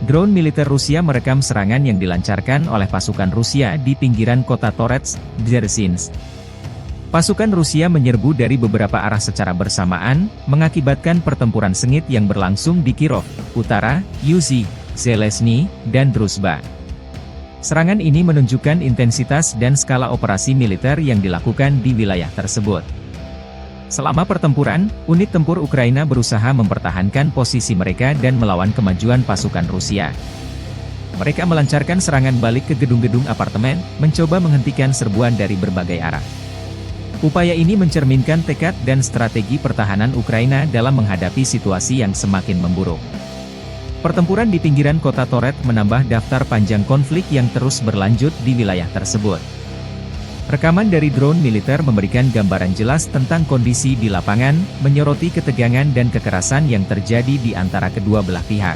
Drone militer Rusia merekam serangan yang dilancarkan oleh pasukan Rusia di pinggiran kota Torets, Dzerzhinsk. Pasukan Rusia menyerbu dari beberapa arah secara bersamaan, mengakibatkan pertempuran sengit yang berlangsung di Kirov Utara, Yuzi, Zelezny, dan Druzhba. Serangan ini menunjukkan intensitas dan skala operasi militer yang dilakukan di wilayah tersebut. Selama pertempuran, unit tempur Ukraina berusaha mempertahankan posisi mereka dan melawan kemajuan pasukan Rusia. Mereka melancarkan serangan balik ke gedung-gedung apartemen, mencoba menghentikan serbuan dari berbagai arah. Upaya ini mencerminkan tekad dan strategi pertahanan Ukraina dalam menghadapi situasi yang semakin memburuk. Pertempuran di pinggiran kota Toret menambah daftar panjang konflik yang terus berlanjut di wilayah tersebut. Rekaman dari drone militer memberikan gambaran jelas tentang kondisi di lapangan, menyoroti ketegangan dan kekerasan yang terjadi di antara kedua belah pihak.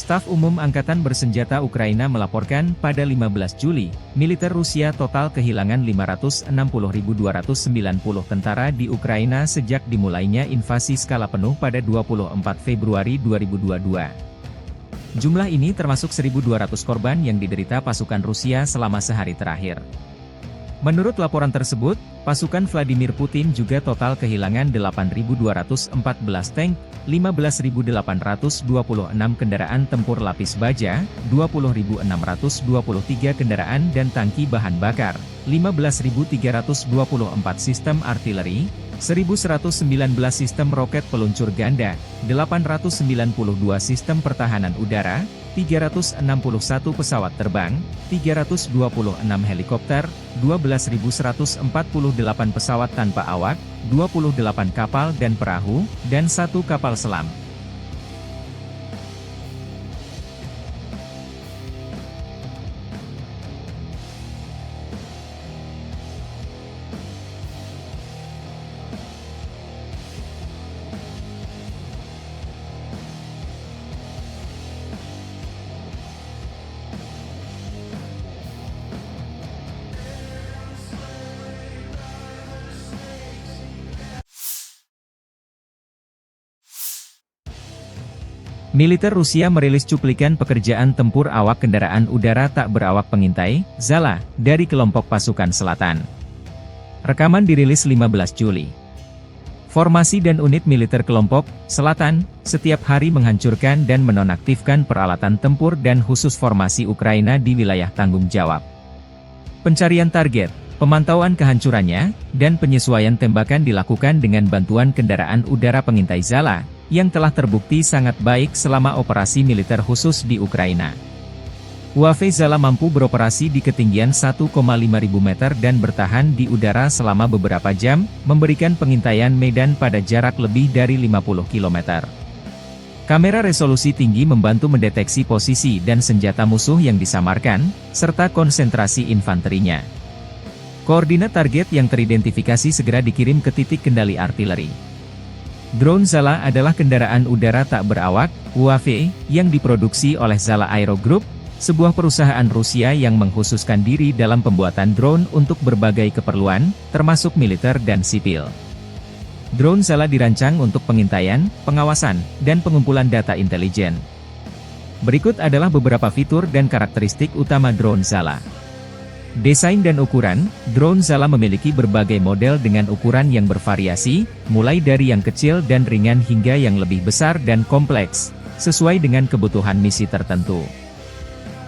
Staf Umum Angkatan Bersenjata Ukraina melaporkan pada 15 Juli, militer Rusia total kehilangan 560.290 tentara di Ukraina sejak dimulainya invasi skala penuh pada 24 Februari 2022. Jumlah ini termasuk 1.200 korban yang diderita pasukan Rusia selama sehari terakhir. Menurut laporan tersebut, pasukan Vladimir Putin juga total kehilangan 8.214 tank, 15.826 kendaraan tempur lapis baja, 20.623 kendaraan dan tangki bahan bakar, 15.324 sistem artileri, 1.119 sistem roket peluncur ganda, 892 sistem pertahanan udara, 361 pesawat terbang, 326 helikopter, 12.148 pesawat tanpa awak, 28 kapal dan perahu, dan 1 kapal selam. Militer Rusia merilis cuplikan pekerjaan tempur awak kendaraan udara tak berawak pengintai, Zala, dari kelompok pasukan selatan. Rekaman dirilis 15 Juli. Formasi dan unit militer kelompok selatan setiap hari menghancurkan dan menonaktifkan peralatan tempur dan khusus formasi Ukraina di wilayah tanggung jawab. Pencarian target, pemantauan kehancurannya, dan penyesuaian tembakan dilakukan dengan bantuan kendaraan udara pengintai Zala, yang telah terbukti sangat baik selama operasi militer khusus di Ukraina. UAV Zala mampu beroperasi di ketinggian 1,5 ribu meter dan bertahan di udara selama beberapa jam, memberikan pengintaian medan pada jarak lebih dari 50 km. Kamera resolusi tinggi membantu mendeteksi posisi dan senjata musuh yang disamarkan, serta konsentrasi infanterinya. Koordinat target yang teridentifikasi segera dikirim ke titik kendali artileri. Drone Zala adalah kendaraan udara tak berawak, UAV, yang diproduksi oleh Zala Aero Group, sebuah perusahaan Rusia yang mengkhususkan diri dalam pembuatan drone untuk berbagai keperluan, termasuk militer dan sipil. Drone Zala dirancang untuk pengintaian, pengawasan, dan pengumpulan data intelijen. Berikut adalah beberapa fitur dan karakteristik utama drone Zala. Desain dan ukuran, drone Zala memiliki berbagai model dengan ukuran yang bervariasi, mulai dari yang kecil dan ringan hingga yang lebih besar dan kompleks, sesuai dengan kebutuhan misi tertentu.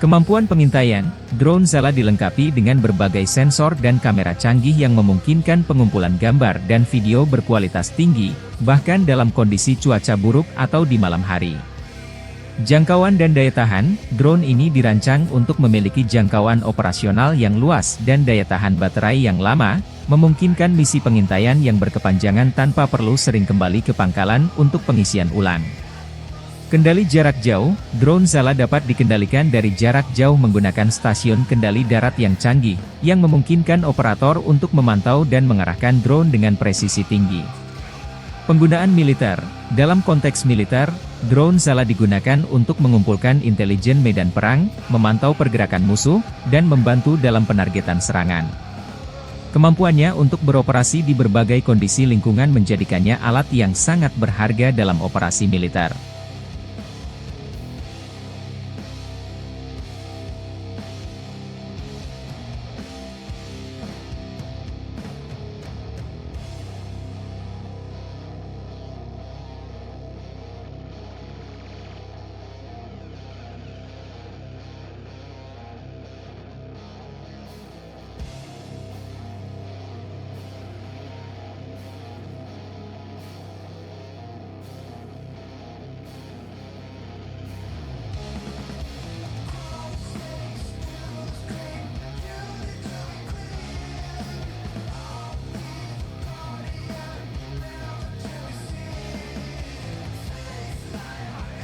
Kemampuan pengintaian, drone Zala dilengkapi dengan berbagai sensor dan kamera canggih yang memungkinkan pengumpulan gambar dan video berkualitas tinggi, bahkan dalam kondisi cuaca buruk atau di malam hari. Jangkauan dan daya tahan, drone ini dirancang untuk memiliki jangkauan operasional yang luas dan daya tahan baterai yang lama, memungkinkan misi pengintaian yang berkepanjangan tanpa perlu sering kembali ke pangkalan untuk pengisian ulang. Kendali jarak jauh, drone Zala dapat dikendalikan dari jarak jauh menggunakan stasiun kendali darat yang canggih, yang memungkinkan operator untuk memantau dan mengarahkan drone dengan presisi tinggi. Penggunaan militer, dalam konteks militer, drone Zala digunakan untuk mengumpulkan intelijen medan perang, memantau pergerakan musuh, dan membantu dalam penargetan serangan. Kemampuannya untuk beroperasi di berbagai kondisi lingkungan menjadikannya alat yang sangat berharga dalam operasi militer.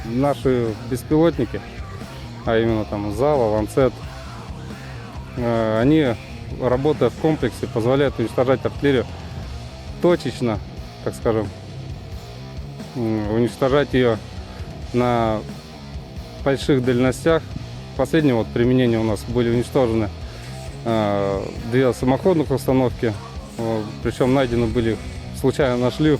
Наши беспилотники, а именно там Зала, Ланцет, они, работая в комплексе, позволяют уничтожать артиллерию точечно, так скажем, уничтожать ее на больших дальностях. Последнее вот применение у нас были уничтожены 2 самоходных установки, причем найдены были, случайно нашли,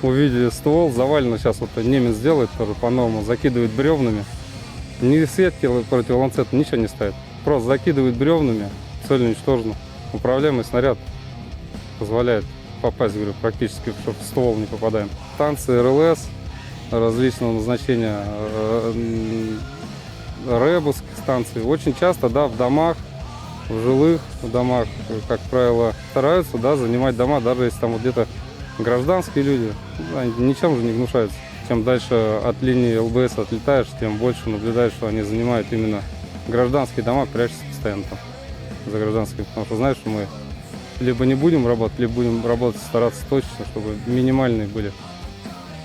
увидели ствол, завалено, сейчас вот немец делает тоже по-новому, закидывает бревнами. Ни сетки против ланцета, ничего не ставит. Просто закидывает бревнами, цель уничтожена. Управляемый снаряд позволяет попасть, говорю, практически, чтобы в ствол не попадаем. Станции РЛС различного назначения, рэбовских станций. Очень часто, да, в домах, в жилых домах, как правило, стараются, да, занимать дома, даже если там вот где-то гражданские люди, они ничем же не гнушаются. Чем дальше от линии ЛБС отлетаешь, тем больше наблюдаешь, что они занимают именно гражданские дома, прячутся постоянно там за гражданскими. Потому что знаешь, что мы либо не будем работать, либо будем работать, стараться точно, чтобы минимальные были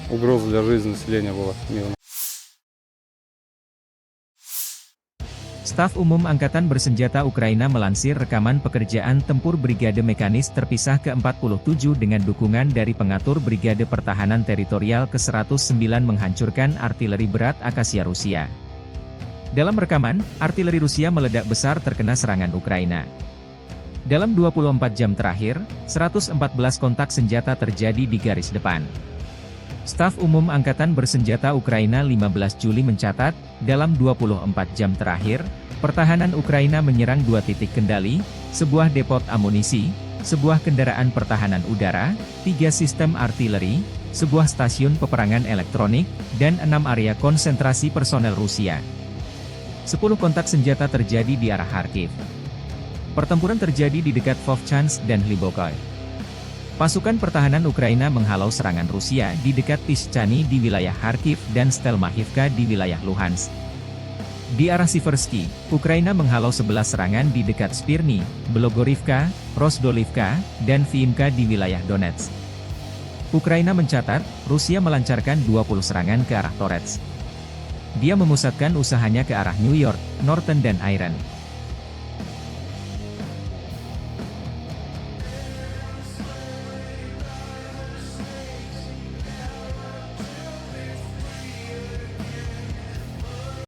угрозы для жизни населения была мирно. Staf Umum Angkatan Bersenjata Ukraina melansir rekaman pekerjaan tempur Brigade Mekanis terpisah ke-47 dengan dukungan dari pengatur Brigade Pertahanan Teritorial ke-109 menghancurkan artileri berat Akasia Rusia. Dalam rekaman, artileri Rusia meledak besar terkena serangan Ukraina. Dalam 24 jam terakhir, 114 kontak senjata terjadi di garis depan. Staf Umum Angkatan Bersenjata Ukraina 15 Juli mencatat, dalam 24 jam terakhir, pertahanan Ukraina menyerang 2 titik kendali, sebuah depot amunisi, sebuah kendaraan pertahanan udara, 3 sistem artileri, sebuah stasiun peperangan elektronik, dan 6 area konsentrasi personel Rusia. 10 kontak senjata terjadi di arah Kharkiv. Pertempuran terjadi di dekat Vovchansk dan Hlibokoy. Pasukan pertahanan Ukraina menghalau serangan Rusia di dekat Pischany di wilayah Kharkiv dan Stelmachivka di wilayah Luhansk. Di arah Siversky, Ukraina menghalau 11 serangan di dekat Spirny, Belogorivka, Rozdolivka, dan Viimka di wilayah Donetsk. Ukraina mencatat, Rusia melancarkan 20 serangan ke arah Torets. Dia memusatkan usahanya ke arah New York, Norton dan Iron.